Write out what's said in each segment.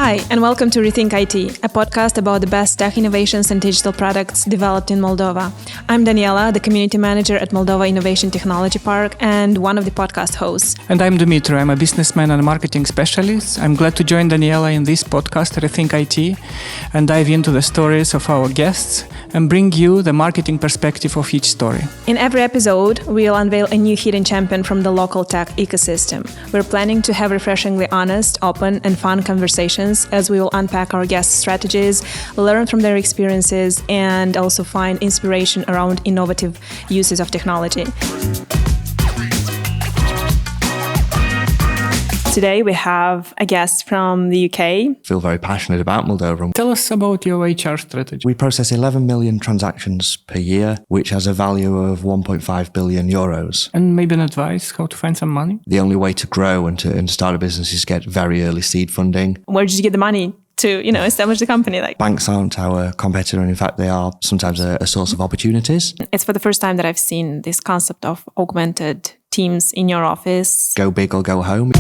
Hi, and welcome to Rethink IT, a podcast about the best tech innovations and digital products developed in Moldova. I'm Daniela, the community manager at Moldova Innovation Technology Park and one of the podcast hosts. And I'm Dumitru. I'm a businessman and a marketing specialist. I'm glad to join Daniela in this podcast, Rethink IT, and dive into the stories of our guests and bring you the marketing perspective of each story. In every episode, we'll unveil a new hidden champion from the local tech ecosystem. We're planning to have refreshingly honest, open, and fun conversations as we will unpack our guests' strategies, learn from their experiences, and also find inspiration around innovative uses of technology. Today we have a guest from the UK. I feel very passionate about Moldova. Tell us about your HR strategy. We process 11 million transactions per year, which has a value of 1.5 billion euros. And maybe an advice how to find some money? The only way to grow and to start a business is get very early seed funding. Where did you get the money to, establish the company? Banks aren't our competitor, and in fact, they are sometimes a source of opportunities. It's for the first time that I've seen this concept of augmented teams in your office. Go big or go home.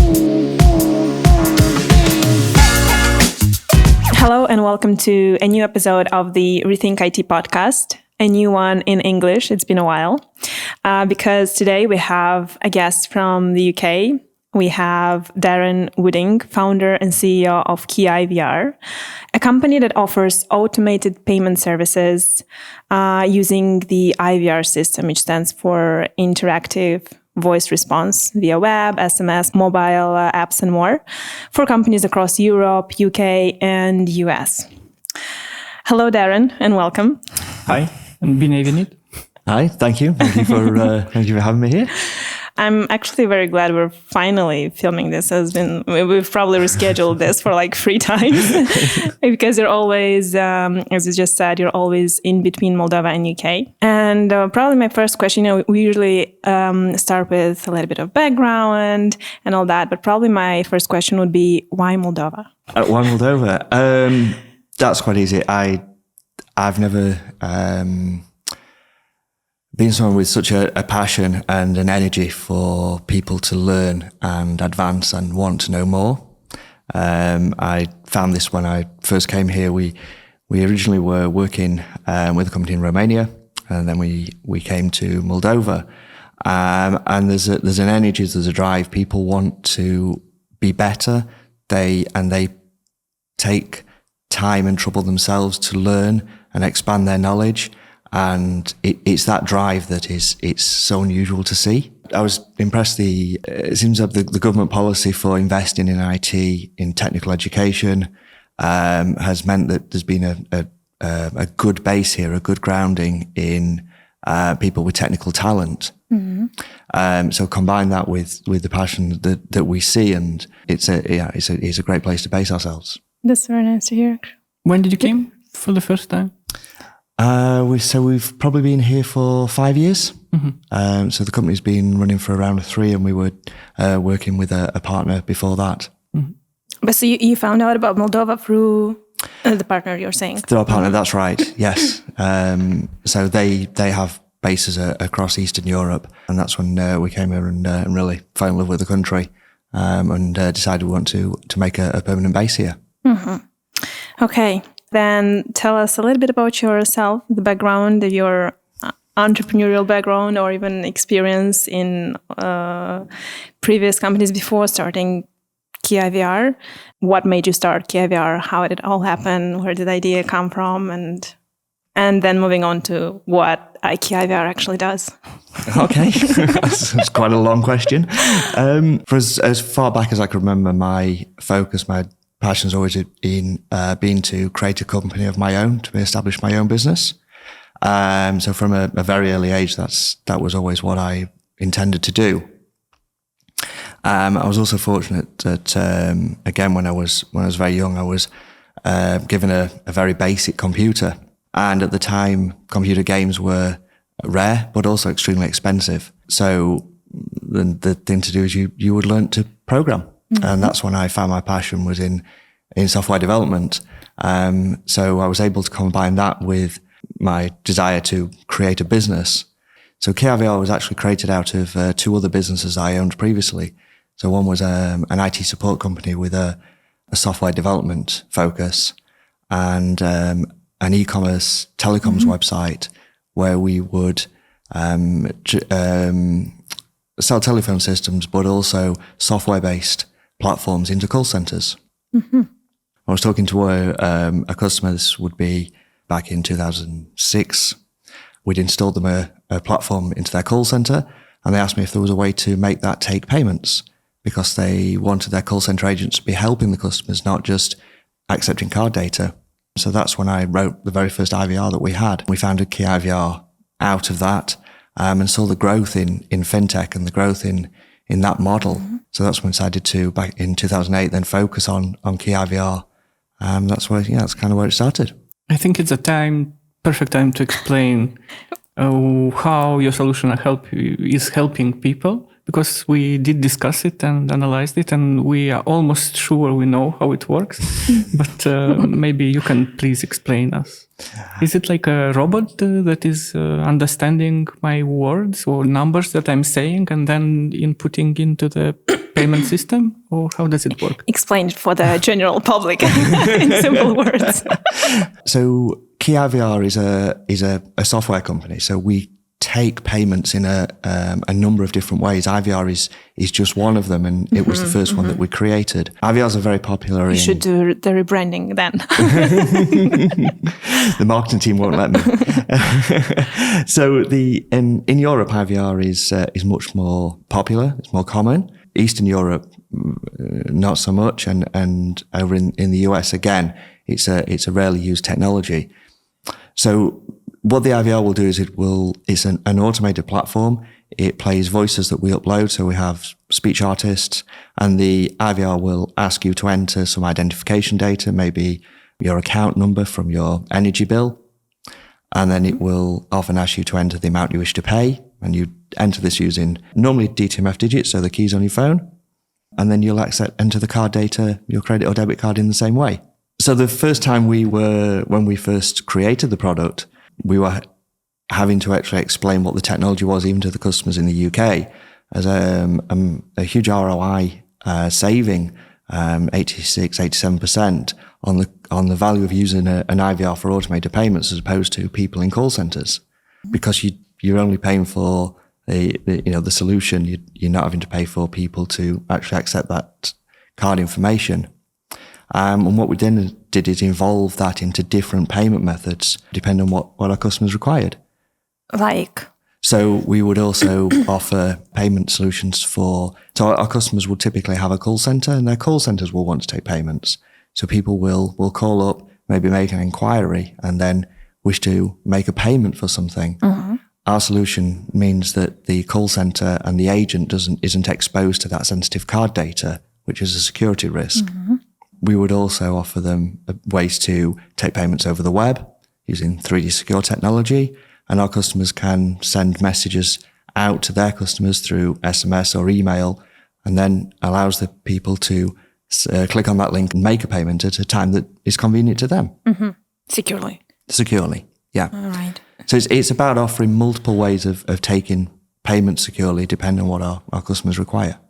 Hello and welcome to a new episode of the Rethink IT podcast, a new one in English. It's been a while because today we have a guest from the UK. We have Darren Wooding, founder and CEO of KeyIVR, a company that offers automated payment services using the IVR system, which stands for Interactive Voice Response via web, SMS, mobile apps, and more for companies across Europe, UK, and US. Hello, Darren, and welcome. Hi, and bienvenue. Hi, thank you. Thank you for having me here. I'm actually very glad we're finally filming this. We've probably rescheduled this for like 3 times because you're always, as you just said, you're always in between Moldova and UK. And probably my first question, we usually start with a little bit of background and all that, but probably my first question would be, why Moldova? Why Moldova? That's quite easy. I've never been someone with such a passion and an energy for people to learn and advance and want to know more. I found this when I first came here. We originally were working with a company in Romania, and then we came to Moldova. And there's an energy, there's a drive. People want to be better. They take time and trouble themselves to learn and expand their knowledge. And it's that drive that it's so unusual to see. I was impressed. It seems that the government policy for investing in IT, in technical education, has meant that there's been a good base here, a good grounding in people with technical talent. Mm-hmm. So combine that with the passion that we see, and it's a great place to base ourselves. That's very nice to hear. When did you came for the first time? We've probably been here for 5 years. Mm-hmm. So the company's been running for around 3, and we were working with a partner before that. Mm-hmm. But so you found out about Moldova through the partner, you're saying? Through our partner, that's right. Yes. So they have bases across Eastern Europe, and that's when we came here and really fell in love with the country and decided we want to make a permanent base here. Mm-hmm. Okay. Then tell us a little bit about yourself, the background, your entrepreneurial background, or even experience in previous companies before starting KeyIVR. What made you start KeyIVR? How did it all happen? Where did the idea come from? And then moving on to what KeyIVR actually does. Okay, that's quite a long question. For as far back as I can remember, my passion's always been to create a company of my own, to establish my own business. So from a very early age, that was always what I intended to do. I was also fortunate that again, when I was very young, I was given a very basic computer, and at the time, computer games were rare but also extremely expensive. So the thing to do is you would learn to program. Mm-hmm. And that's when I found my passion was in software development. So I was able to combine that with my desire to create a business. So KeyIVR was actually created out of 2 other businesses I owned previously. So one was an IT support company with a a software development focus and an e-commerce telecoms website where we would sell telephone systems, but also software-based platforms into call centers. I was talking to a customer, this would be back in 2006. We'd installed them a platform into their call center, and they asked me if there was a way to make that take payments, because they wanted their call center agents to be helping the customers, not just accepting card data. So that's when I wrote the very first IVR that we had. We founded KeyIVR out of that, and saw the growth in fintech and the growth in that model. So that's when I decided to, back in 2008, then focus on KeyIVR. That's where, that's kind of where it started. I think it's perfect time to explain how your solution is helping people, because we did discuss it and analyzed it, and we are almost sure we know how it works. But maybe you can please explain us. Is it like a robot that is understanding my words or numbers that I'm saying and then inputting into the payment system? Or how does it work? Explain it for the general public in simple words. So KeyIVR is a software company. So we take payments in a number of different ways. IVR is just one of them, and it was the first one that we created. IVRs are very popular. You should do the rebranding then. The marketing team won't let me. So in Europe, IVR is much more popular. It's more common. Eastern Europe, not so much, and over in the US again, it's a rarely used technology. So what the IVR will do is it's an automated platform. It plays voices that we upload. So we have speech artists, and the IVR will ask you to enter some identification data, maybe your account number from your energy bill. And then it will often ask you to enter the amount you wish to pay. And you enter this using normally DTMF digits, so the keys on your phone. And then you'll enter the card data, your credit or debit card, in the same way. So the first time when we first created the product, we were having to actually explain what the technology was, even to the customers in the UK, as a huge ROI saving, 86-87% on the value of using an IVR for automated payments as opposed to people in call centers, because you're only paying for the solution. You're not having to pay for people to actually accept that card information. And what we then did is evolve that into different payment methods, depending on what our customers required. Like? So we would also offer payment solutions so our customers will typically have a call center, and their call centers will want to take payments. So people will call up, maybe make an inquiry, and then wish to make a payment for something. Our solution means that the call center and the agent isn't exposed to that sensitive card data, which is a security risk. We would also offer them ways to take payments over the web using 3D secure technology, and our customers can send messages out to their customers through SMS or email, and then allows the people to click on that link and make a payment at a time that is convenient to them. Securely, yeah. All right. So it's about offering multiple ways of taking payments securely, depending on what our customers require.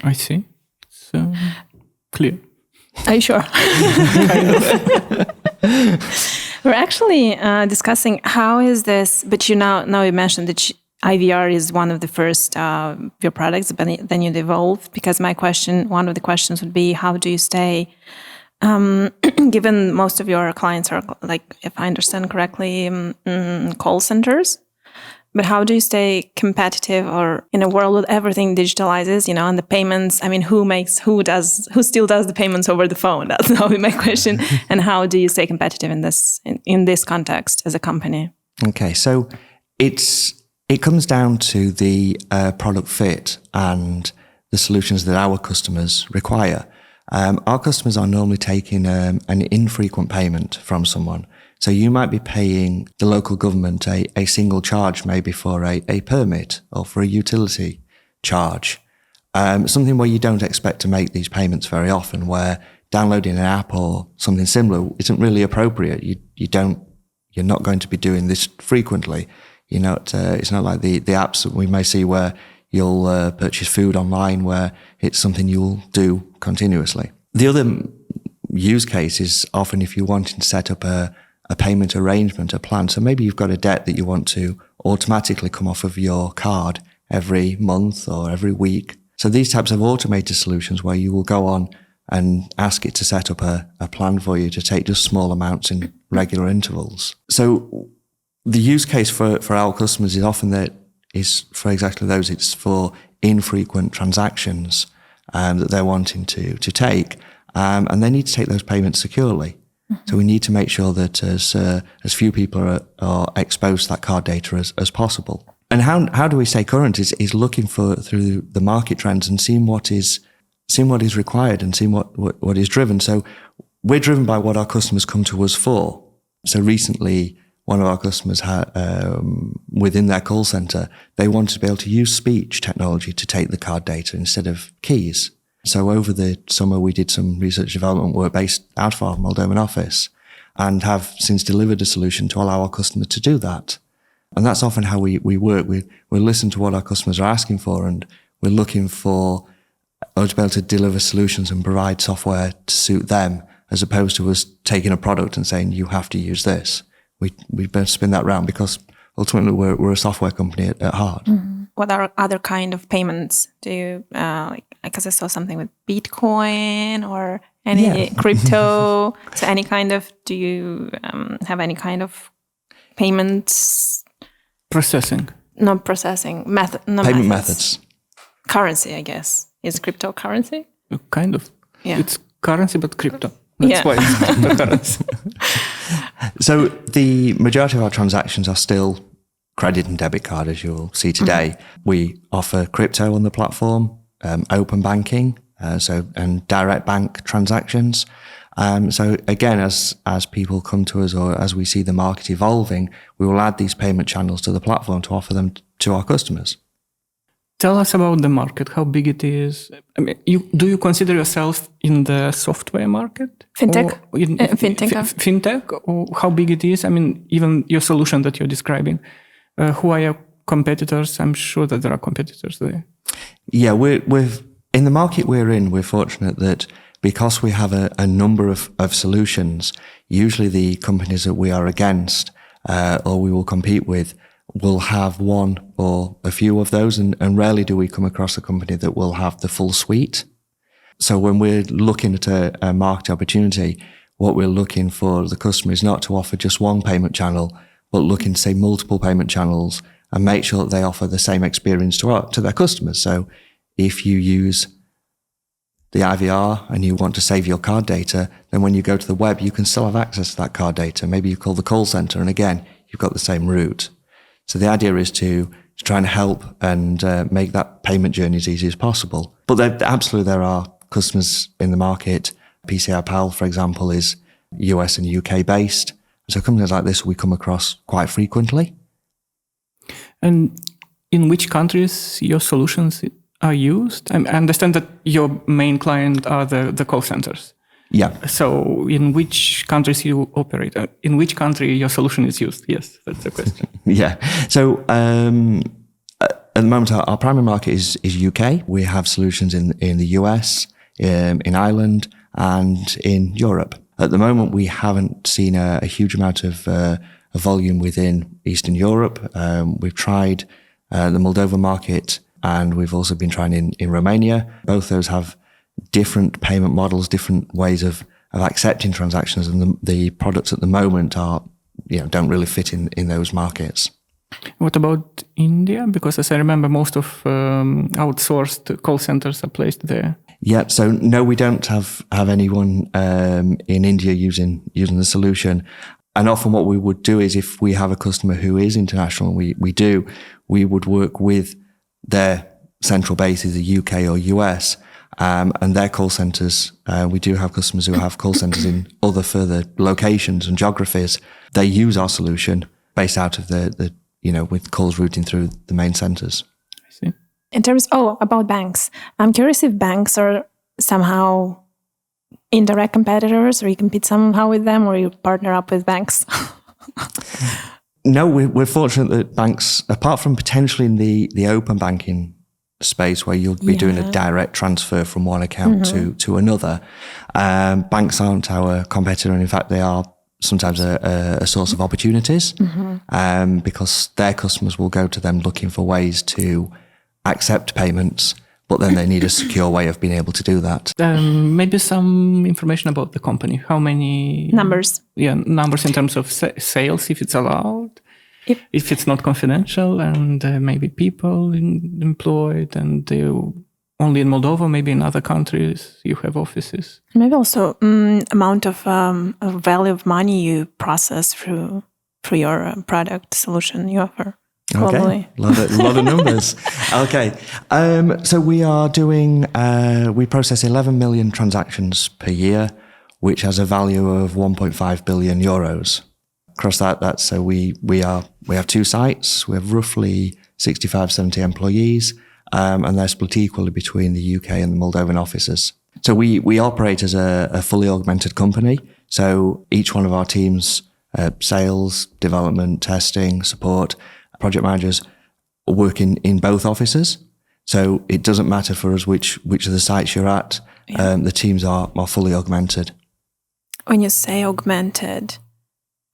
I see. So clear. Are you sure? We're actually discussing how is this, but now you mentioned that IVR is one of the first of your products, but then you evolved, because one of the questions would be, how do you stay, given most of your clients are, like, if I understand correctly, call centers, but how do you stay competitive, or in a world where everything digitalizes, and the payments, I mean, who still does the payments over the phone? That's now my question. And how do you stay competitive in this context as a company? Okay, so it comes down to the product fit and the solutions that our customers require. Our customers are normally taking an infrequent payment from someone. So you might be paying the local government a single charge, maybe for a permit or for a utility charge. Something where you don't expect to make these payments very often, where downloading an app or something similar isn't really appropriate. You're not going to be doing this frequently. It's not like the apps that we may see where you'll purchase food online, where it's something you'll do continuously. The other use case is often if you're wanting to set up a payment arrangement, a plan. So maybe you've got a debt that you want to automatically come off of your card every month or every week. So these types of automated solutions where you will go on and ask it to set up a plan for you to take just small amounts in regular intervals. So the use case for our customers is often that is for exactly those. It's for infrequent transactions that they're wanting to take. And they need to take those payments securely. So we need to make sure that as few people are exposed to that card data as possible. And how do we stay current is looking through the market trends and seeing what is required and seeing what is driven. So we're driven by what our customers come to us for. So recently, one of our customers had within their call center, they wanted to be able to use speech technology to take the card data instead of keys. So over the summer, we did some research development work based out of our Moldovan office and have since delivered a solution to allow our customers to do that. And that's often how we work. We listen to what our customers are asking for, and we're looking for us to be able to deliver solutions and provide software to suit them, as opposed to us taking a product and saying, you have to use this. We better spin that round because ultimately we're a software company at heart. Mm-hmm. What are other kind of payments? Do you, because I saw something with Bitcoin or any crypto. So any kind of, do you have any kind of payments? Processing. Not processing. Payment methods. Currency, I guess. Is cryptocurrency? Kind of. Yeah. It's currency, but crypto. That's why it's cryptocurrency. So the majority of our transactions are still credit and debit card, as you'll see today. Mm-hmm. We offer crypto on the platform, open banking, and direct bank transactions. So again, as people come to us or as we see the market evolving, we will add these payment channels to the platform to offer them to our customers. Tell us about the market, how big it is. I mean, do you consider yourself in the software market? Fintech? Fintech, or how big it is? I mean, even your solution that you're describing. Who are your competitors? I'm sure that there are competitors there. Yeah, we're in the market we're in, we're fortunate that because we have a number of solutions, usually the companies that we are against or we will compete with will have one or a few of those, and rarely do we come across a company that will have the full suite. So when we're looking at a market opportunity, what we're looking for the customer is not to offer just one payment channel, but looking to say multiple payment channels and make sure that they offer the same experience to their customers. So if you use the IVR and you want to save your card data, then when you go to the web, you can still have access to that card data. Maybe you call the call center and again, you've got the same route. So the idea is to try and help and make that payment journey as easy as possible. But there are customers in the market. PCI Pal, for example, is US and UK based. So companies like this we come across quite frequently. And in which countries your solutions are used? I understand that your main client are the call centers. Yeah. So in which countries you operate? In which country your solution is used? Yes, that's the question. Yeah. So at the moment, our primary market is UK. We have solutions in the US, in Ireland, and in Europe. At the moment, we haven't seen a huge amount of volume within Eastern Europe. We've tried the Moldova market, and we've also been trying in Romania. Both those have different payment models, different ways of accepting transactions, and the products at the moment don't really fit in those markets. What about India? Because as I remember, most of outsourced call centers are placed there. Yeah, so no, we don't have anyone in India using the solution. And often what we would do is if we have a customer who is international, we would work with their central bases, the UK or US, and their call centers. We do have customers who have call centers in other further locations and geographies. They use our solution based out of the with calls routing through the main centers. I see. In terms, about banks, I'm curious if banks are somehow indirect competitors, or you compete somehow with them, or you partner up with banks. No, we're fortunate that banks, apart from potentially in the open banking space where you'll be doing a direct transfer from one account to another. Banks aren't our competitor, and in fact, they are sometimes a source of opportunities because their customers will go to them looking for ways to accept payments, but then they need a secure way of being able to do that. Maybe some information about the company. How many numbers? Yeah, numbers in terms of sales, if it's allowed, if it's not confidential, and maybe people employed, and only in Moldova, maybe in other countries you have offices. Maybe also amount of value of money you process through your product solution you offer. Okay, a lot of numbers. Okay, so we are doing, we process 11 million transactions per year, which has a value of 1.5 billion euros. Across that, so we have 2 sites. We have roughly 65, 70 employees, and they're split equally between the UK and the Moldovan offices. So we operate as a fully augmented company. So each one of our teams, sales, development, testing, support, project managers, work in both offices. So it doesn't matter for us which of the sites you're at. The teams are fully augmented. When you say augmented,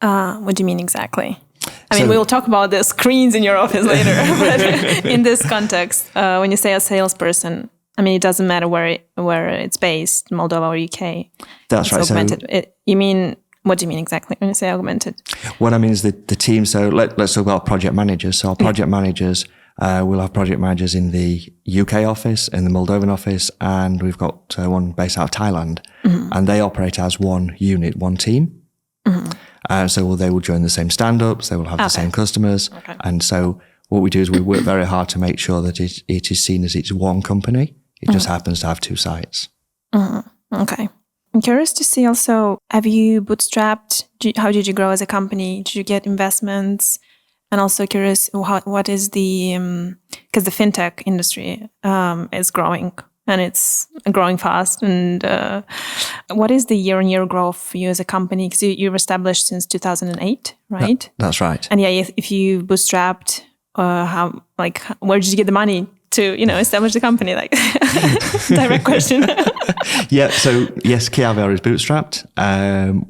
what do you mean exactly? I mean, we'll talk about the screens in your office later, but in this context, when you say a salesperson, I mean, it doesn't matter where it's based, Moldova or UK. That's right. Augmented. What do you mean exactly when you say augmented? What I mean is the team. So let's talk about project managers. So our project managers, we'll have project managers in the UK office, in the Moldovan office, and we've got one based out of Thailand. And they operate as one unit, one team. So they will join the same stand-ups, they will have the same customers. And so what we do is we work very hard to make sure that it is seen as it's one company. It just happens to have 2 sites. Okay. I'm curious to see also, have you bootstrapped? How did you grow as a company? Did you get investments? And also curious, what is because the fintech industry is growing and it's growing fast. And what is the year-on-year growth for you as a company? Because you were established since 2008, right? That's right. And if you bootstrapped, where did you get the money to, establish the company? Like, direct question. Yeah. So yes, KeyIVR is bootstrapped.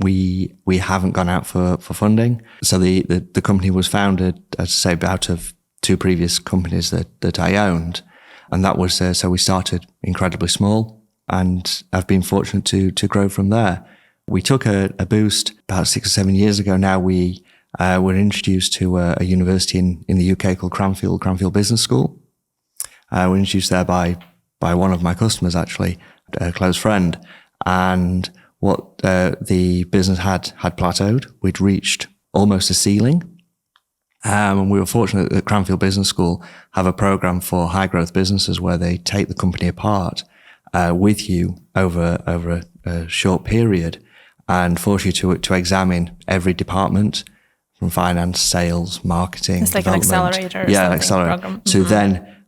We haven't gone out for funding. So the company was founded, as I say, out of 2 previous companies that I owned. And that was, so we started incredibly small, and I've been fortunate to grow from there. We took a boost about 6 or 7 years ago now. We were introduced to a university in the UK called Cranfield Business School. We were introduced there by one of my customers, actually, a close friend. And what the business had plateaued. We'd reached almost a ceiling. And we were fortunate that Cranfield Business School have a program for high growth businesses where they take the company apart with you over a short period and force you to examine every department from finance, sales, marketing, it's like an accelerator. Yeah, accelerator. Program. So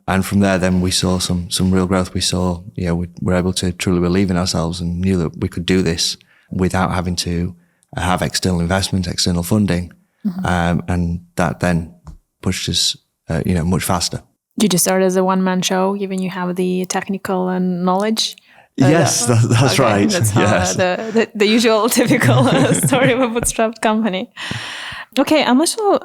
and from there, then we saw some real growth. We saw, we were able to truly believe in ourselves and knew that we could do this without having to have external investment, external funding. And that then pushed us, much faster. Did you start as a one-man show, given you have the technical and knowledge? Yes, that's right. That's how the usual, typical story of a bootstrapped company. Okay, I'm also,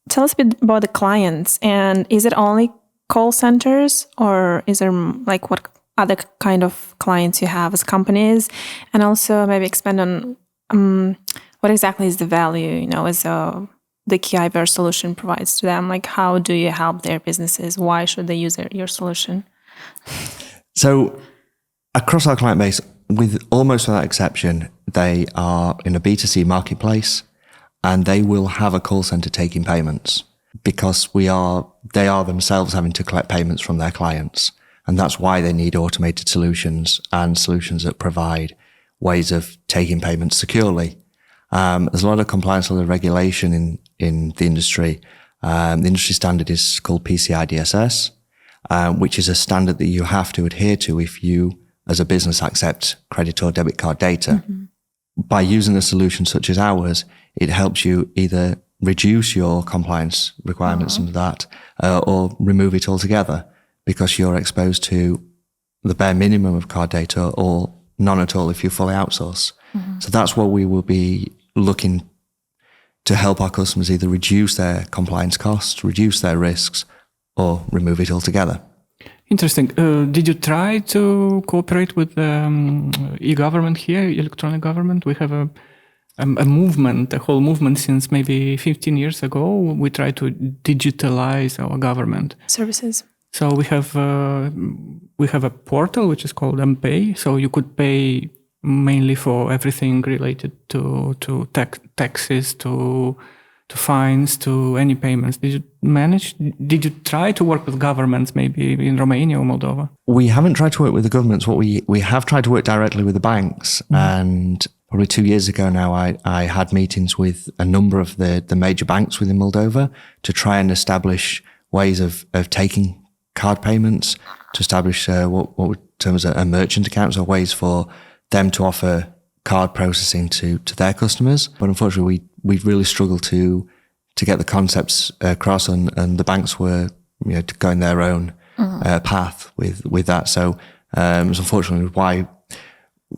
tell us a bit about the clients. And is it only call centers, or is there what other kind of clients you have as companies? And also maybe expand on what exactly is the value, as the KeyIVR solution provides to them? Like, how do you help their businesses? Why should they use your solution? So across our client base, with almost without exception, they are in a B2C marketplace, and they will have a call center taking payments because they are themselves having to collect payments from their clients. And that's why they need automated solutions and solutions that provide ways of taking payments securely. There's a lot of compliance, a lot of regulation in the industry. The industry standard is called PCI DSS, which is a standard that you have to adhere to if you, as a business, accept credit or debit card data. By using a solution such as ours, it helps you either reduce your compliance requirements under that or remove it altogether, because you're exposed to the bare minimum of card data or none at all if you fully outsource. So that's what we will be looking to help our customers either reduce their compliance costs, reduce their risks, or remove it altogether. Interesting. Did you try to cooperate with e-government here, electronic government? We have a movement, a whole movement since maybe 15 years ago. We try to digitalize our government services. So we have a portal which is called MPay. So you could pay mainly for everything related to taxes, to fines, to any payments. Did you try to work with governments maybe in Romania or Moldova? We haven't tried to work with the governments. What we have tried to work directly with the banks. And probably 2 years ago now, I had meetings with a number of the major banks within Moldova to try and establish ways of taking card payments, to establish what would term as a merchant accounts, or ways for them to offer card processing to their customers. But unfortunately, we really struggled to get the concepts across, and the banks were going their own path with that. So it was unfortunately why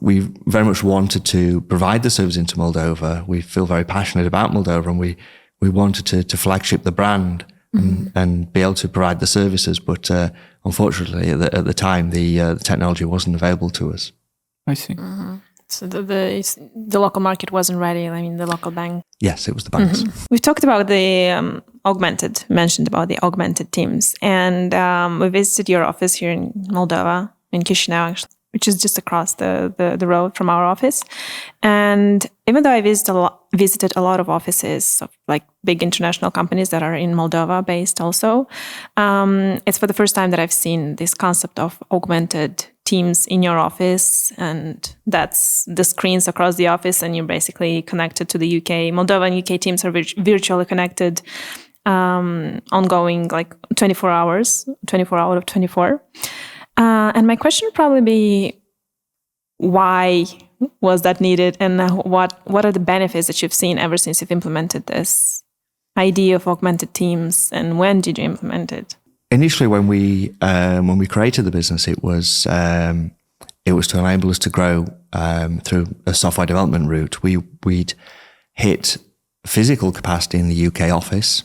we very much wanted to provide the service into Moldova. We feel very passionate about Moldova, and we wanted to flagship the brand and be able to provide the services. But unfortunately, at the time, the technology wasn't available to us. I see. So the local market wasn't ready. I mean, the local bank. Yes, it was the banks. We've talked about the mentioned about the augmented teams, and we visited your office here in Moldova, in Chișinău, actually, which is just across the road from our office. And even though I visited a lot of offices of like big international companies that are in Moldova based also, it's for the first time that I've seen this concept of augmented teams in your office, and that's the screens across the office, and you're basically connected to the UK. Moldova and UK teams are virtually connected, ongoing, like 24 hours, 24 out of 24. And my question would probably be, why was that needed, and what are the benefits that you've seen ever since you've implemented this idea of augmented teams, and when did you implement it? Initially, when we created the business, it was to enable us to grow through a software development route. We'd hit physical capacity in the UK office.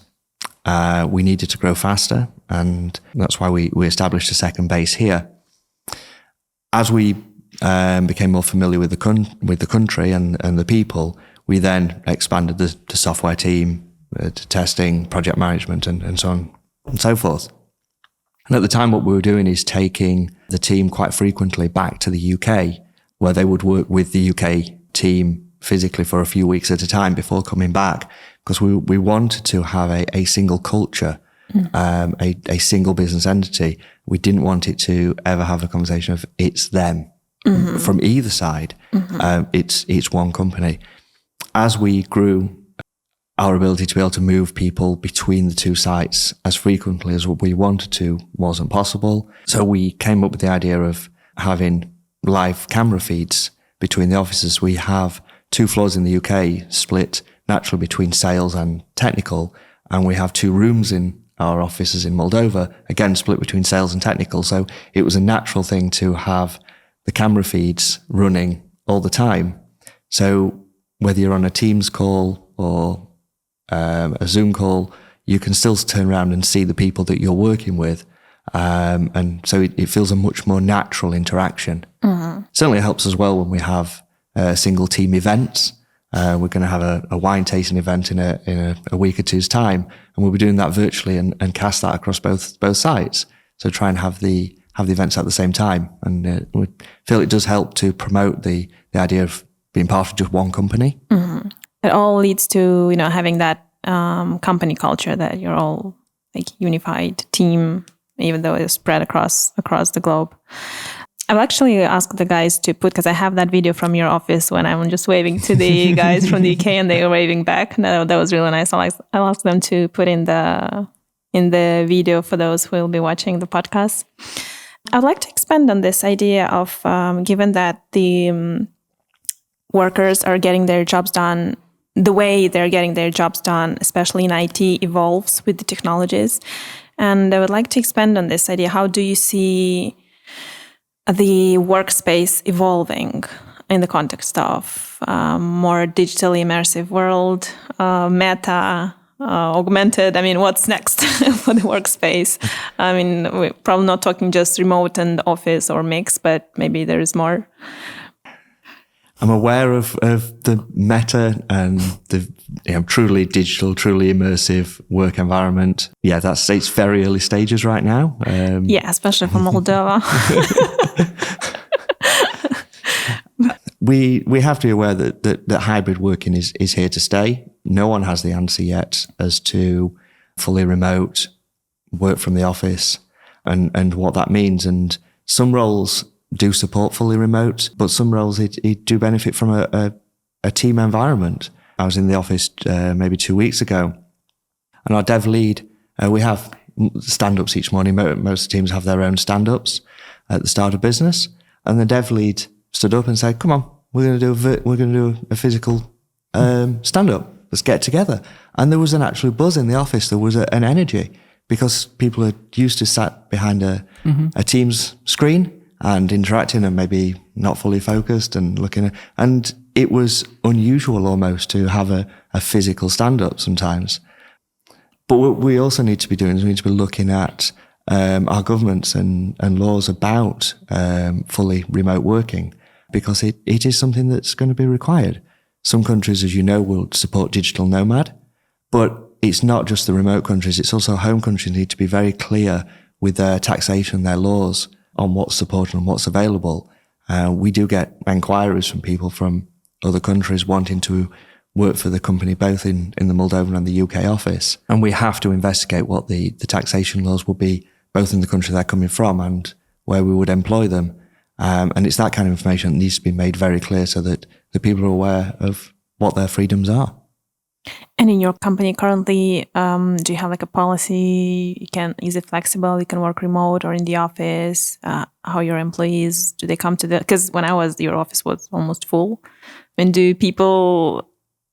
We needed to grow faster, and that's why we established a second base here. As we became more familiar with the country and the people, we then expanded the software team to testing, project management, and so on and so forth. And at the time, what we were doing is taking the team quite frequently back to the UK, where they would work with the UK team physically for a few weeks at a time before coming back, because we wanted to have a single culture, a single business entity. We didn't want it to ever have a conversation of it's them from either side. It's one company. As we grew, our ability to be able to move people between the two sites as frequently as what we wanted to wasn't possible. So we came up with the idea of having live camera feeds between the offices. We have 2 floors in the UK split naturally between sales and technical, and we have 2 rooms in our offices in Moldova, again split between sales and technical. So it was a natural thing to have the camera feeds running all the time. So whether you're on a Teams call or a Zoom call, you can still turn around and see the people that you're working with. And so it feels a much more natural interaction. Certainly it helps as well when we have single team events. We're going to have a wine tasting event in a week or two's time, and we'll be doing that virtually and cast that across both sites. So try and have the events at the same time. And we feel it does help to promote the idea of being part of just one company. It all leads to having that company culture, that you're all like unified team, even though it's spread across the globe. I've actually asked the guys to put, because I have that video from your office when I'm just waving to the guys from the UK and they were waving back. No, that was really nice. I'll ask them to put in the video for those who will be watching the podcast. I'd like to expand on this idea of given that the workers are getting their jobs done, the way they're getting their jobs done, especially in IT, evolves with the technologies. And I would like to expand on this idea. How do you see the workspace evolving in the context of more digitally immersive world, meta, augmented? I mean, what's next for the workspace? I mean, we're probably not talking just remote and office or mix, but maybe there is more. I'm aware of the meta and the truly digital, truly immersive work environment. Yeah, it's very early stages right now. Especially for Moldova. We have to be aware that hybrid working is here to stay. No one has the answer yet as to fully remote work from the office and what that means. And some roles do support fully remote, but some roles do benefit from a team environment. I was in the office maybe 2 weeks ago, and our dev lead, we have stand-ups each morning. Most teams have their own stand-ups at the start of business, and the dev lead stood up and said, "Come on, we're going to do a physical stand-up. Let's get together." And there was an actual buzz in the office. There was an energy because people are used to sat behind a Teams screen and interacting and maybe not fully focused and looking. And it was unusual almost to have a physical stand-up sometimes. But what we also need to be doing is we need to be looking at our governments and laws about fully remote working, because it is something that's going to be required. Some countries, as you know, will support digital nomad, but it's not just the remote countries, it's also home countries need to be very clear with their taxation, their laws on what's supported and what's available. We do get inquiries from people from other countries wanting to work for the company, both in the Moldovan and the UK office. And we have to investigate what the taxation laws will be, both in the country they're coming from and where we would employ them. And it's that kind of information that needs to be made very clear so that the people are aware of what their freedoms are. And in your company currently, do you have like a policy? Is it flexible? You can work remote or in the office? How your employees, do they come to because when I was, your office was almost full. And do people,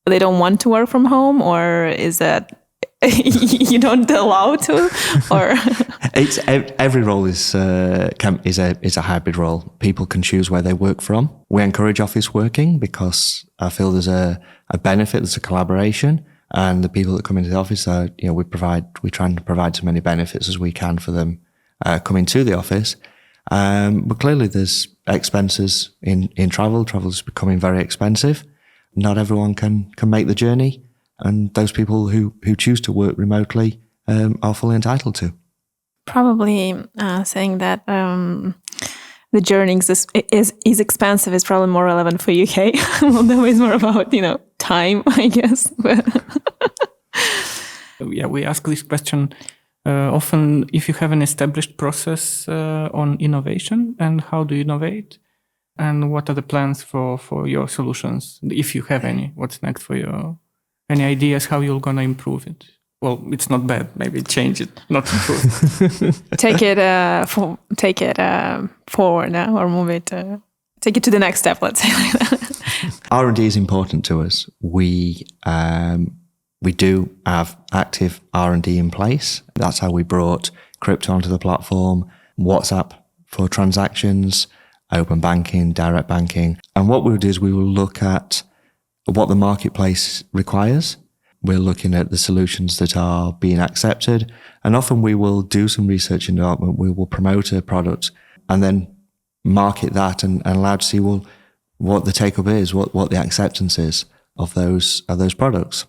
they don't want to work from home, or is that you don't allow to? Or it's every role is a hybrid role. People can choose where they work from. We encourage office working because I feel there's a benefit, there's a collaboration, and the people that come into the office are, we try and provide as many benefits as we can for them coming to the office. But clearly there's expenses in travel. Travel is becoming very expensive. Not everyone can make the journey, and those people who choose to work remotely are fully entitled to. Probably saying that the journey is expensive is probably more relevant for UK. Moldova is more about, time, I guess. Yeah, we ask this question often, if you have an established process on innovation and how do you innovate, and what are the plans for your solutions, if you have any. What's next for you? Any ideas how you're going to improve it? Well, it's not bad. Maybe change it, not improve. Take it forward or move it. Take it to the next step. Let's say like that. R&D is important to us. We do have active R&D in place. That's how we brought crypto onto the platform, WhatsApp for transactions, open banking, direct banking. And what we'll do is we will look at what the marketplace requires. We're looking at the solutions that are being accepted. And often we will do some research and development. We will promote a product and then market that and allow to see, what the take-up is, what the acceptance is of those products.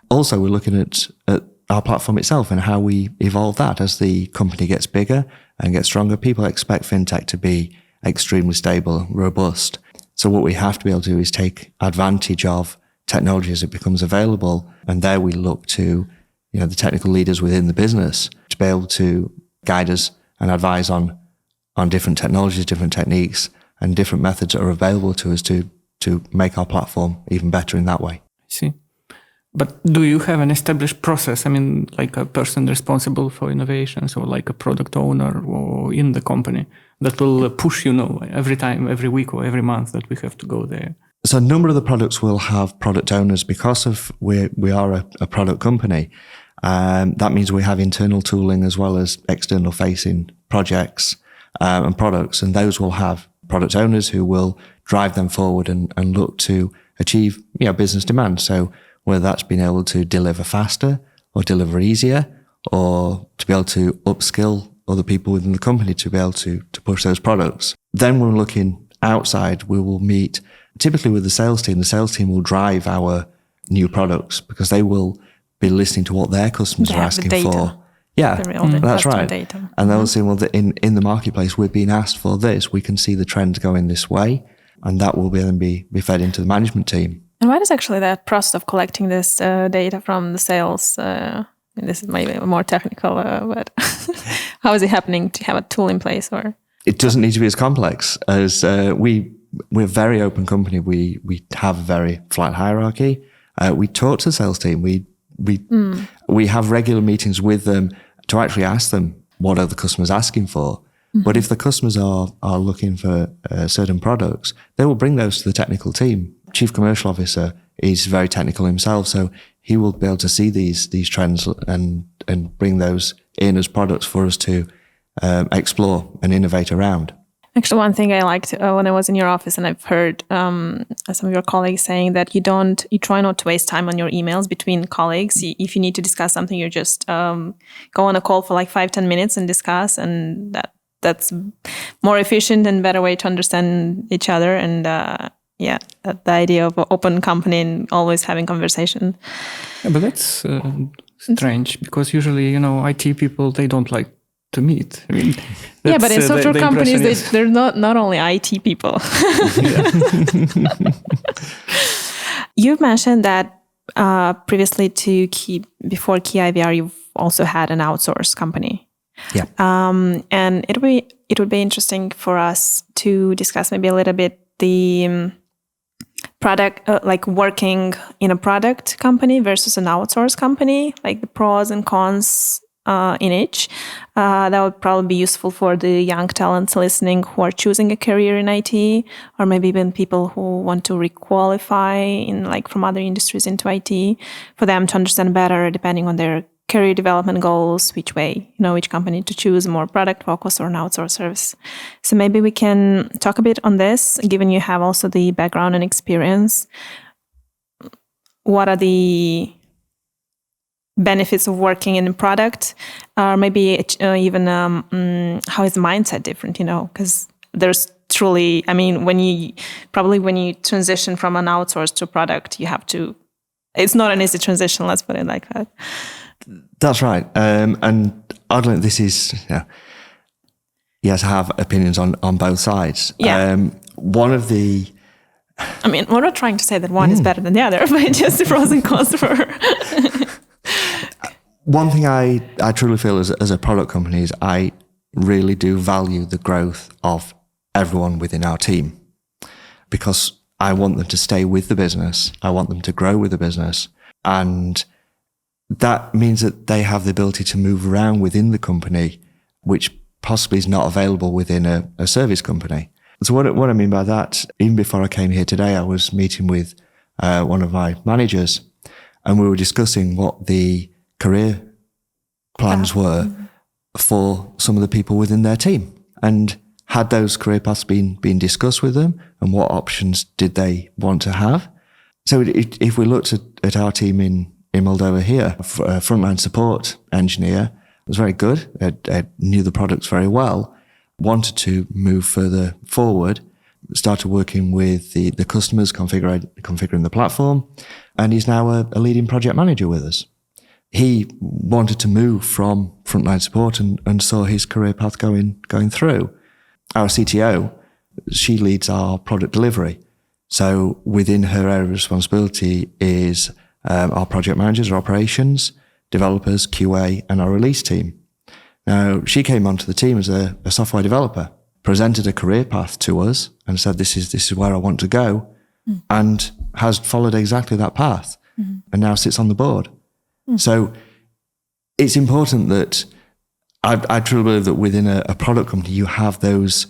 Also, we're looking at our platform itself and how we evolve that as the company gets bigger and gets stronger. People expect fintech to be extremely stable, robust. So what we have to be able to do is take advantage of technology as it becomes available. And there we look to, the technical leaders within the business to be able to guide us and advise on different technologies, different techniques, and different methods that are available to us to make our platform even better in that way. I see. But do you have an established process? I mean, like a person responsible for innovations, or like a product owner or in the company that will push, every time, every week or every month that we have to go there? So a number of the products will have product owners because of we are a product company. That means we have internal tooling as well as external facing projects and products, and those will have product owners who will drive them forward and look to achieve business demand. So whether that's being able to deliver faster or deliver easier, or to be able to upskill other people within the company to be able to push those products. Then when we're looking outside, we will meet typically with the sales team. The sales team will drive our new products because they will be listening to what their customers are asking for. Yeah, that's right. Data. And they'll say, well, in the marketplace, we're being asked for this. We can see the trends going this way. And that will then be fed into the management team. And what is actually that process of collecting this data from the sales? This is maybe more technical, but how is it happening? To have a tool in place, or it doesn't need to be as complex as we're a very open company. We have a very flat hierarchy. We talk to the sales team. We have regular meetings with them to actually ask them what are the customers asking for. Mm-hmm. But if the customers are looking for certain products, they will bring those to the technical team. Chief Commercial Officer is very technical himself, so he will be able to see these trends and bring those in as products for us to explore and innovate around. Actually, one thing I liked when I was in your office, and I've heard some of your colleagues saying that you try not to waste time on your emails between colleagues. If you need to discuss something, you just go on a call for like 5-10 minutes and discuss, and that's more efficient and better way to understand each other. And the idea of an open company and always having conversation. Yeah, but that's strange because usually, IT people, they don't like to meet. I mean, but in software companies, they're not only IT people. You've mentioned that previously before KeyIVR, you've also had an outsourced company. Yeah. And it would be interesting for us to discuss maybe a little bit the product, like working in a product company versus an outsourced company, like the pros and cons in each. That would probably be useful for the young talents listening who are choosing a career in IT, or maybe even people who want to requalify from other industries into IT, for them to understand better, depending on their career development goals, which company to choose, more product focus or an outsourced service. So maybe we can talk a bit on this, given you have also the background and experience. What are the benefits of working in a product, or maybe even how is mindset different? Because there's truly, when you transition from an outsourced to a product, you have to. It's not an easy transition. Let's put it like that. That's right. And oddly, this is, yes, I have opinions on both sides. Yeah. One of the... we're not trying to say that one is better than the other, but just the pros and cons for... One thing I truly feel as a product company is I really do value the growth of everyone within our team, because I want them to stay with the business. I want them to grow with the business. And that means that they have the ability to move around within the company, which possibly is not available within a service company. So what I mean by that, even before I came here today, I was meeting with one of my managers, and we were discussing what the career plans were for some of the people within their team. And had those career paths been discussed with them, and what options did they want to have? So if we looked at our team in Moldova here, a frontline support engineer was very good, knew the products very well, wanted to move further forward, started working with the customers, configuring the platform, and he's now a leading project manager with us. He wanted to move from frontline support and saw his career path going through. Our CTO, she leads our product delivery. So within her area of responsibility is our project managers, our operations, developers, QA, and our release team. Now, she came onto the team as a software developer, presented a career path to us and said, this is where I want to go, and has followed exactly that path, and now sits on the board. So it's important that I truly believe that within a product company, you have those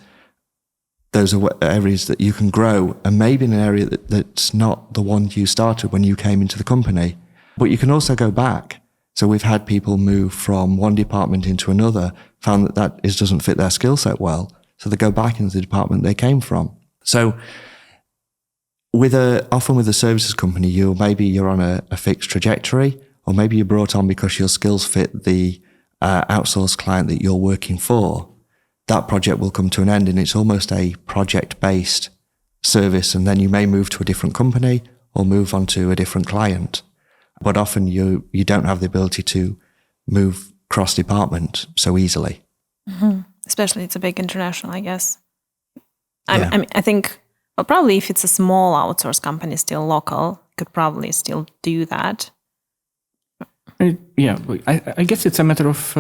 areas that you can grow, and maybe in an area that's not the one you started when you came into the company. But you can also go back. So we've had people move from one department into another, found that doesn't fit their skill set well, so they go back into the department they came from. So often with a services company, you're on a fixed trajectory, or maybe you're brought on because your skills fit the outsourced client that you're working for. That project will come to an end, and it's almost a project-based service, and then you may move to a different company or move on to a different client. But often you don't have the ability to move cross-department so easily. Mm-hmm. Especially it's a big international, I guess. Yeah. I mean, I think, well, probably if it's a small outsourced company, still local, could probably still do that. Yeah, I guess it's a matter of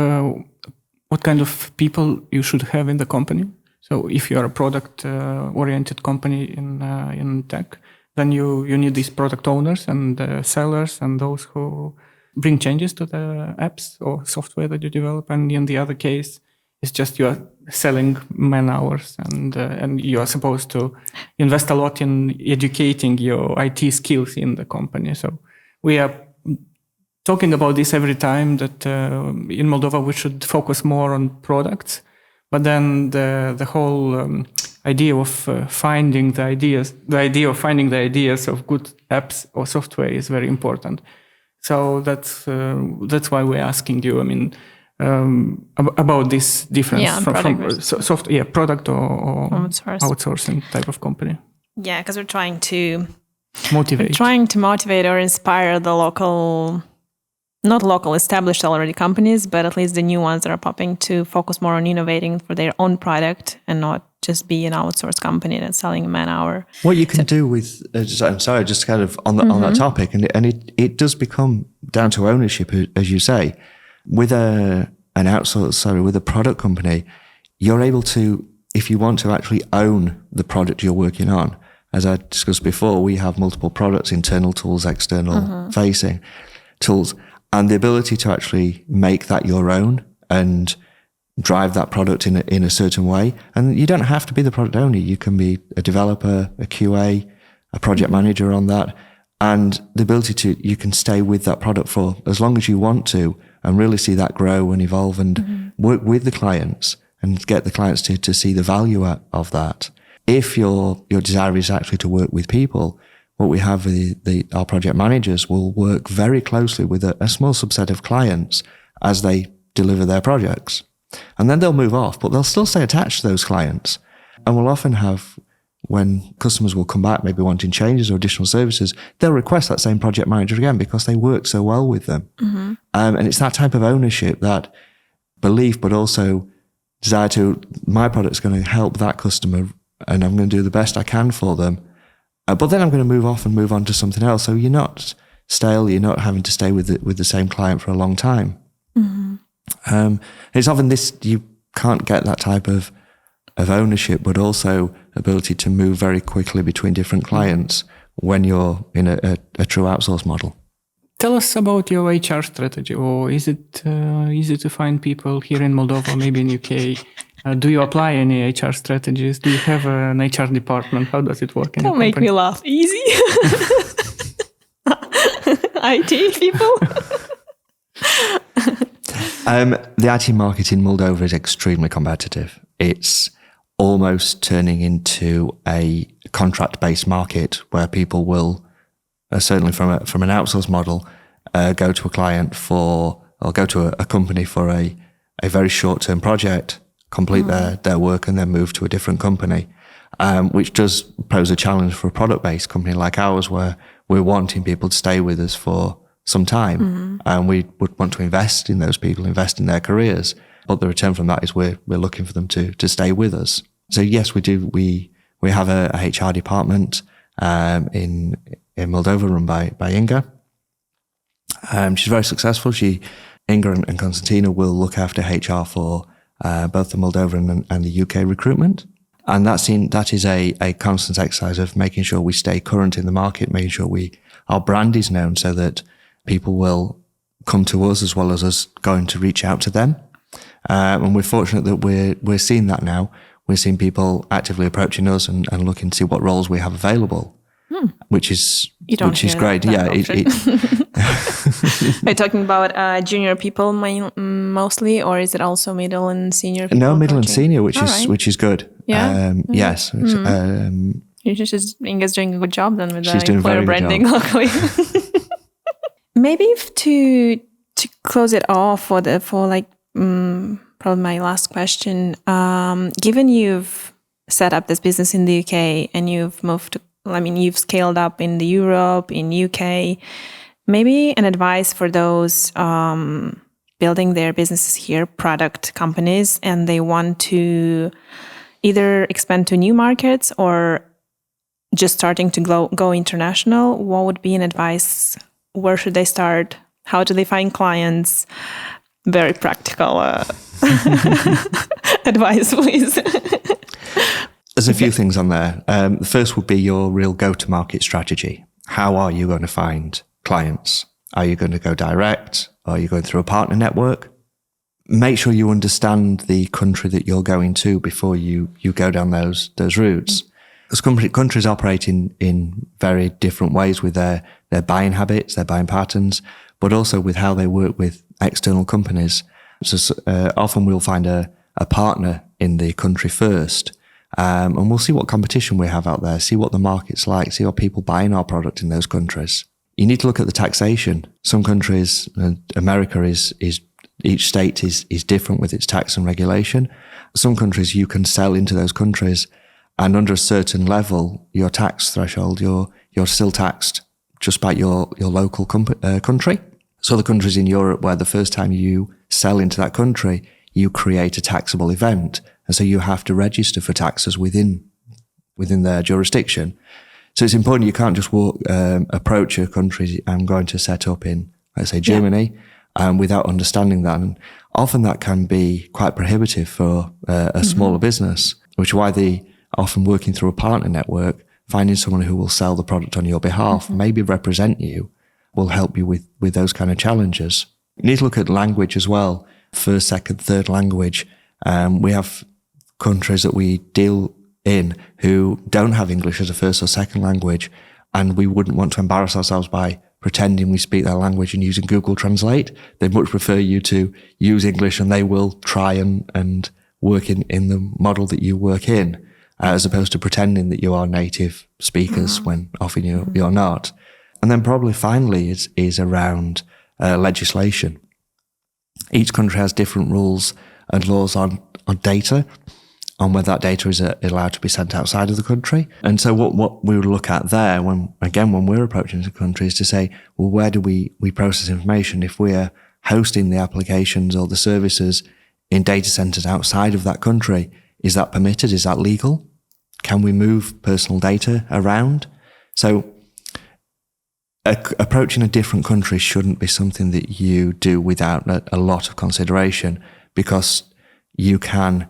what kind of people you should have in the company. So if you are a product-oriented company in tech, then you need these product owners and sellers and those who bring changes to the apps or software that you develop. And in the other case, it's just you are selling man hours and you are supposed to invest a lot in educating your IT skills in the company. So we are talking about this every time that in Moldova we should focus more on products, but then the whole idea of finding the ideas of good apps or software is very important. So that's why we're asking you. I mean, about this difference from product or outsourcing type of company. Yeah, because we're trying to motivate or inspire the local. Not local established already companies, but at least the new ones that are popping to focus more on innovating for their own product and not just be an outsourced company that's selling a man hour. What you can do with, I'm sorry, just kind of on that topic, and it does become down to ownership, as you say. With with a product company, you're able to, if you want to actually own the product you're working on. As I discussed before, we have multiple products, internal tools, external facing tools. And the ability to actually make that your own and drive that product in a certain way. And you don't have to be the product owner. You can be a developer, a QA, a project manager on that. And the ability you can stay with that product for as long as you want to and really see that grow and evolve and work with the clients and get the clients to see the value of that. If your desire is actually to work with people, what we have with our project managers will work very closely with a small subset of clients as they deliver their projects. And then they'll move off, but they'll still stay attached to those clients. And we'll often have, when customers will come back, maybe wanting changes or additional services, they'll request that same project manager again because they work so well with them. And it's that type of ownership, that belief, but also desire to, my product's going to help that customer and I'm going to do the best I can for them. But then I'm going to move on to something else. So you're not stale. You're not having to stay with the same client for a long time. It's often you can't get that type of ownership, but also ability to move very quickly between different clients when you're in a true outsource model. Tell us about your HR strategy. Or is it easy to find people here in Moldova, maybe in UK? Do you apply any HR strategies? Do you have an HR department? How does it work in your company? Don't make me laugh. Easy. IT people. The IT market in Moldova is extremely competitive. It's almost turning into a contract-based market where people will, certainly from an outsource model, go to a client or go to a company for a very short-term project, complete their work and then move to a different company, which does pose a challenge for a product-based company like ours, where we're wanting people to stay with us for some time, and we would want to invest in those people, invest in their careers. But the return from that is we're looking for them to stay with us. So yes, we do. We have a HR department in Moldova run by Inga. She's very successful. Inga and Constantina will look after HR for both the Moldovan and the UK recruitment. And that is a constant exercise of making sure we stay current in the market, making sure our brand is known so that people will come to us as well as us going to reach out to them. And we're fortunate that we're seeing that now. We're seeing people actively approaching us and looking to see what roles we have available. which is You don't which is hear great. that Yeah, Are you talking about junior people mostly, or is it also middle and senior people? no, middle and coaching? senior, Right. which is good. Yeah. Yes. Inga's doing a good job then with She's the doing a employer very good branding job. locally. Maybe to close it off for probably my last question. Given you've set up this business in the UK and you've you've scaled up in Europe, in UK, maybe an advice for those building their businesses here, product companies, and they want to either expand to new markets or just starting to go international. What would be an advice? Where should they start? How do they find clients? Very practical advice, please. There's a few things on there. The first would be your real go-to-market strategy. How are you going to find clients? Are you going to go direct? Are you going through a partner network? Make sure you understand the country that you're going to before you go down those routes. As countries operate in very different ways with their buying habits, their buying patterns, but also with how they work with external companies. So often we'll find a partner in the country first, and we'll see what competition we have out there, see what the market's like, see what people buying our product in those countries. You need to look at the taxation. Some countries, America is each state is different with its tax and regulation. Some countries you can sell into those countries, and under a certain level, your tax threshold, you're still taxed just by your local country. So the countries in Europe where the first time you sell into that country, you create a taxable event, and so you have to register for taxes within their jurisdiction. So it's important you can't just approach a country I'm going to set up in, let's say, Germany, without understanding that. And often that can be quite prohibitive for a smaller business, which is why often working through a partner network, finding someone who will sell the product on your behalf, maybe represent you, will help you with those kind of challenges. You need to look at language as well, first, second, third language. We have countries that we deal in who don't have English as a first or second language, and we wouldn't want to embarrass ourselves by pretending we speak their language and using Google Translate. They'd much prefer you to use English, and they will try and work in the model that you work in, as opposed to pretending that you are native speakers when often you're not. And then probably finally is around legislation. Each country has different rules and laws on data, on whether that data is allowed to be sent outside of the country. And so what we would look at there when we're approaching the country is to say, well, where do we process information? If we're hosting the applications or the services in data centers outside of that country, is that permitted? Is that legal? Can we move personal data around? So approaching a different country shouldn't be something that you do without a lot of consideration, because you can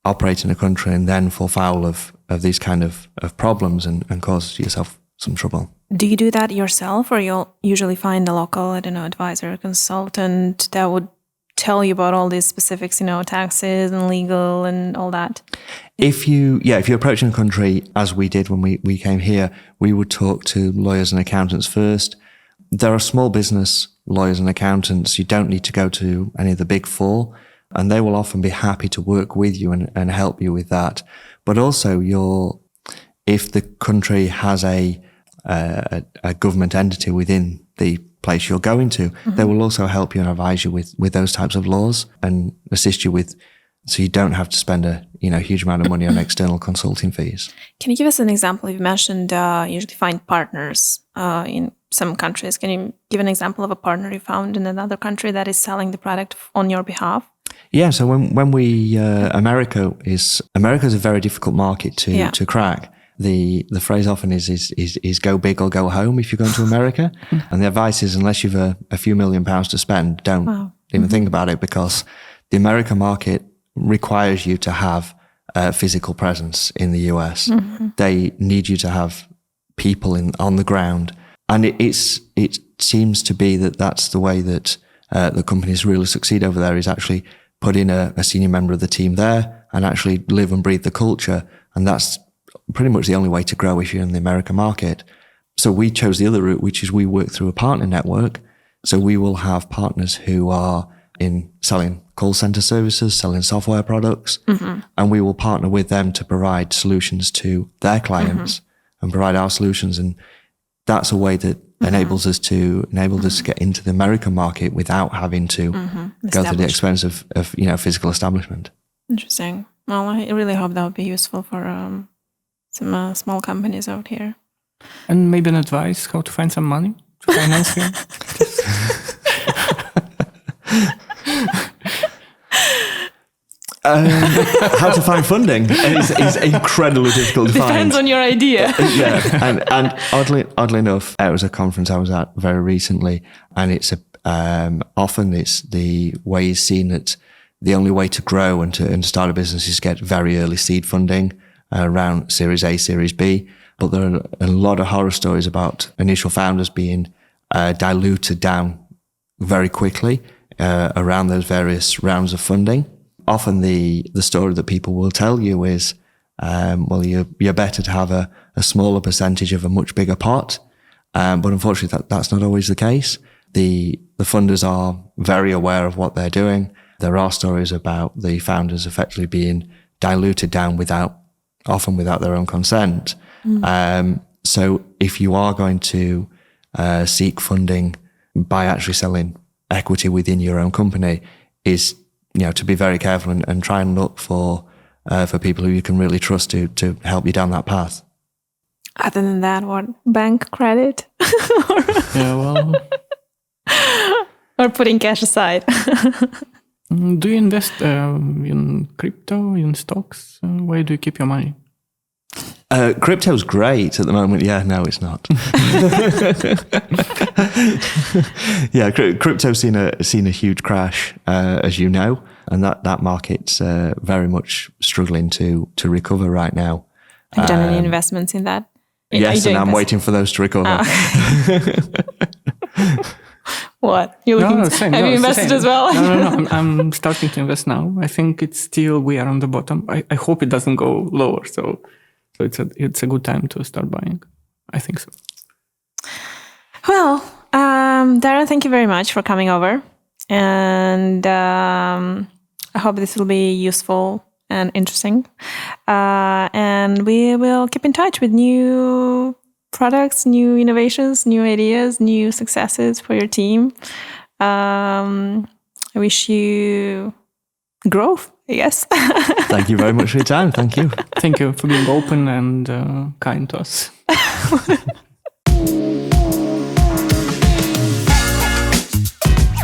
operate in a country and then fall foul of these kind of problems and cause yourself some trouble. Do you do that yourself, or you'll usually find a local, advisor, consultant that would tell you about all these specifics, taxes and legal and all that? If you're approaching a country, as we did when we came here, we would talk to lawyers and accountants first. There are small business lawyers and accountants. You don't need to go to any of the big four, and they will often be happy to work with you and help you with that. But also if the country has a government entity within the place you're going to, they will also help you and advise you with those types of laws and assist you with, so you don't have to spend a huge amount of money on external consulting fees. Can you give us an example? You've mentioned usually find partners in some countries. Can you give an example of a partner you found in another country that is selling the product on your behalf? Yeah, so when we America is a very difficult market to crack. The phrase often is go big or go home if you're going to America. And the advice is, unless you've a few £1 million to spend, don't even think about it, because the American market requires you to have a physical presence in the US. They need you to have people on the ground. And it seems to be that's the way that the companies really succeed over there, is actually put in a senior member of the team there and actually live and breathe the culture. And that's pretty much the only way to grow if you're in the American market. So we chose the other route, which is we work through a partner network. So we will have partners who are in selling call center services, selling software products, and we will partner with them to provide solutions to their clients and provide our solutions. And that's a way that enables us to get into the American market without having to go through the expense of physical establishment. Interesting. Well, I really hope that would be useful for some small companies out here. And maybe an advice how to find some money to finance you. How to find funding is incredibly difficult to find. Depends on your idea. Yeah, and oddly enough, it was a conference I was at very recently, and it's often it's the way is seen that the only way to grow and to start a business is get very early seed funding around Series A, Series B. But there are a lot of horror stories about initial founders being diluted down very quickly around those various rounds of funding. Often the story that people will tell you is, you're better to have a smaller percentage of a much bigger pot. But unfortunately, that's not always the case. The funders are very aware of what they're doing. There are stories about the founders effectively being diluted down often without their own consent. So if you are going to seek funding by actually selling equity within your own company, is to be very careful and try and look for people who you can really trust to help you down that path. Other than that, what? Bank credit? Or putting cash aside? Do you invest in crypto, in stocks? Where do you keep your money? Crypto's great at the moment. Yeah, no, it's not. Yeah, crypto's seen a huge crash, as you know, and that market's very much struggling to recover right now. Have you done any investments in that? Yes, and I'm waiting for those to recover. What? You're looking? Have you invested as well? No. I'm starting to invest now. I think we are on the bottom. I hope it doesn't go lower. So it's a good time to start buying. I think so. Well, Darren, thank you very much for coming over. And I hope this will be useful and interesting. And we will keep in touch with new products, new innovations, new ideas, new successes for your team. I wish you growth, I guess. Thank you very much for your time. Thank you. Thank you for being open and kind to us.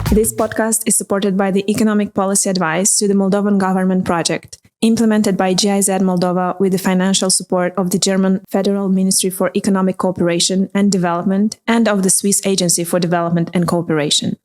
This podcast is supported by the Economic Policy Advice to the Moldovan Government Project, implemented by GIZ Moldova with the financial support of the German Federal Ministry for Economic Cooperation and Development and of the Swiss Agency for Development and Cooperation.